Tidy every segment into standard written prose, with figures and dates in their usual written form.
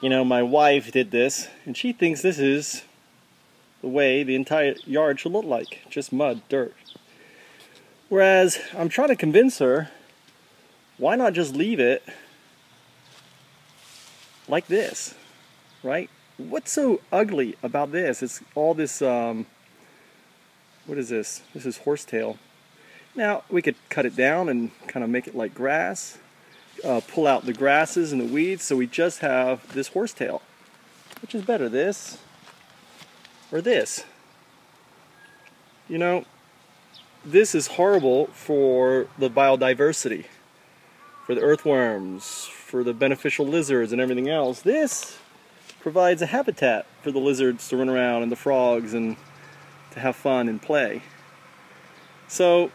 You know, my wife did this, and she thinks this is the way the entire yard should look like. Just mud, dirt. Whereas, I'm trying to convince her, why not just leave it like this, right? What's so ugly about this? It's all this, what is this? This is horsetail. Now, we could cut it down and kind of make it like grass. Pull out the grasses and the weeds, so we just have this horsetail. Which is better, this or this? You know, this is horrible for the biodiversity, for the earthworms, for the beneficial lizards and everything else. This provides a habitat for the lizards to run around and the frogs and to have fun and play. So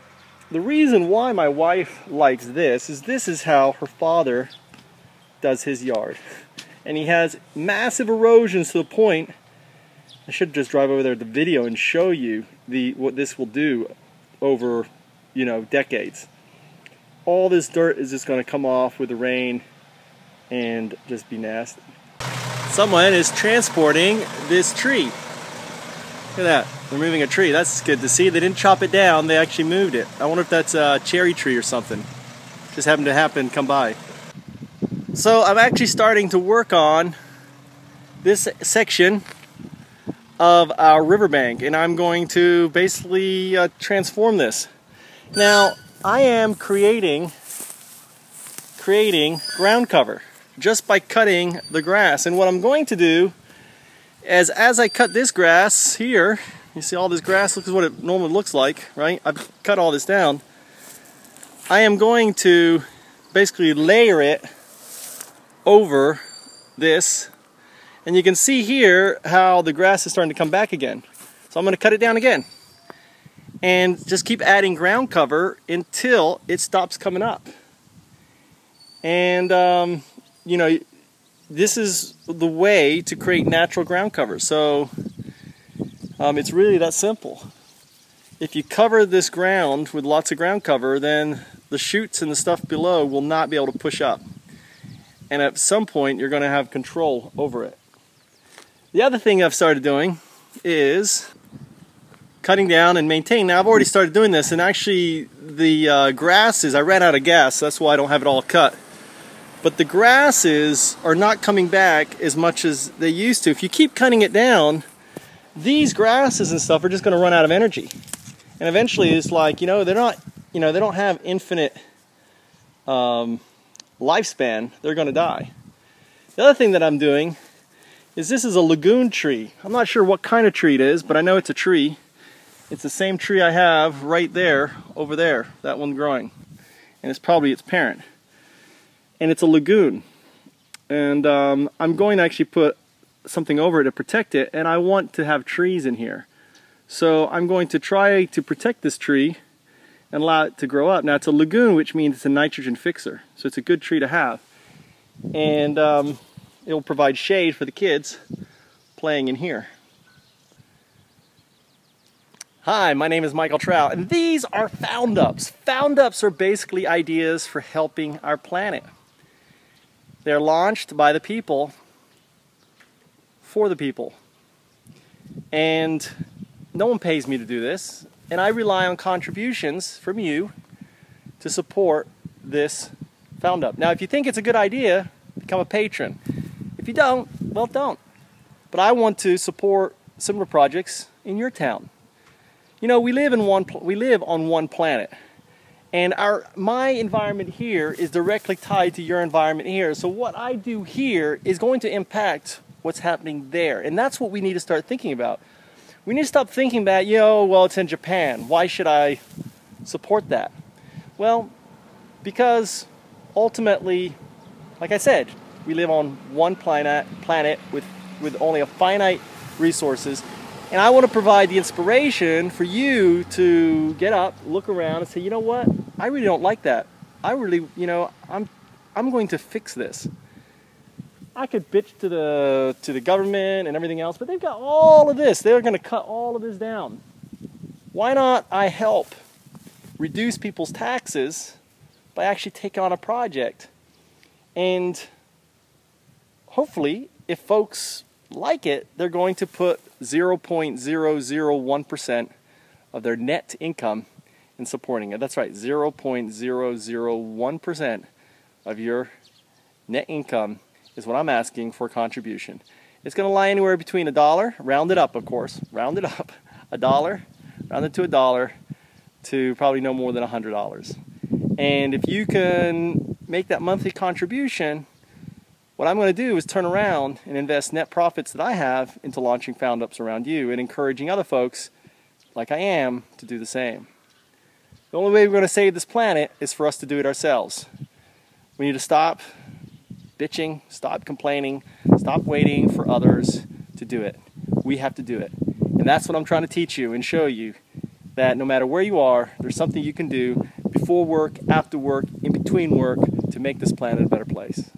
the reason why my wife likes this is how her father does his yard. And he has massive erosions to the point, I should just drive over there to the video and show you what this will do over, you know, decades. All this dirt is just going to come off with the rain and just be nasty. Someone is transporting this tree. Look at that. They're moving a tree. That's good to see. They didn't chop it down. They actually moved it. I wonder if that's a cherry tree or something. Just happened to come by. So I'm actually starting to work on this section of our riverbank, and I'm going to basically transform this. Now, I am creating ground cover just by cutting the grass. And what I'm going to do is, as I cut this grass here, you see all this grass, look at what it normally looks like, right? I've cut all this down. I am going to basically layer it over this, and you can see here how the grass is starting to come back again. So I'm going to cut it down again and just keep adding ground cover until it stops coming up. And you know, this is the way to create natural ground cover. So it's really that simple. If you cover this ground with lots of ground cover, then the shoots and the stuff below will not be able to push up. And at some point, you're going to have control over it. The other thing I've started doing is cutting down and maintaining. Now, I've already started doing this, and actually the grasses, I ran out of gas, so that's why I don't have it all cut. But the grasses are not coming back as much as they used to. If you keep cutting it down, these grasses and stuff are just going to run out of energy. And eventually it's like, you know, they're not, you know, they don't have infinite lifespan. They're going to die. The other thing that I'm doing is, this is a lagoon tree. I'm not sure what kind of tree it is, but I know it's a tree. It's the same tree I have right there, over there, that one growing. And it's probably its parent. And it's a lagoon. And I'm going to actually put something over it to protect it, and I want to have trees in here. So I'm going to try to protect this tree and allow it to grow up. Now, it's a lagoon, which means it's a nitrogen fixer. So it's a good tree to have. And it will provide shade for the kids playing in here. Hi, my name is Michael Trout, and these are Foundups. Foundups are basically ideas for helping our planet. They're launched by the people, for the people. And no one pays me to do this, and I rely on contributions from you to support this Foundup. Now, if you think it's a good idea, become a patron. If you don't, well, don't. But I want to support similar projects in your town. You know, we live on one planet, and my environment here is directly tied to your environment here. So what I do here is going to impact what's happening there, and that's what we need to start thinking about. We need to stop thinking that, you know, well, it's in Japan, why should I support that? Well, because ultimately, like I said, we live on one planet with only a finite resources. And I want to provide the inspiration for you to get up, look around, and say, you know what? I really don't like that. I really, you know, I'm going to fix this. I could bitch to the government and everything else, but they've got all of this. They're going to cut all of this down. Why not I help reduce people's taxes by actually taking on a project? And hopefully if folks like it, they're going to put 0.001% of their net income in supporting it. That's right, 0.001% of your net income is what I'm asking for a contribution. It's going to lie anywhere between $1, round it up of course, round it up, $1, round it to $1, to probably no more than $100. And if you can make that monthly contribution, what I'm going to do is turn around and invest net profits that I have into launching Foundups around you and encouraging other folks, like I am, to do the same. The only way we're going to save this planet is for us to do it ourselves. We need to stop bitching, stop complaining, stop waiting for others to do it. We have to do it. And that's what I'm trying to teach you and show you, that no matter where you are, there's something you can do before work, after work, in between work, to make this planet a better place.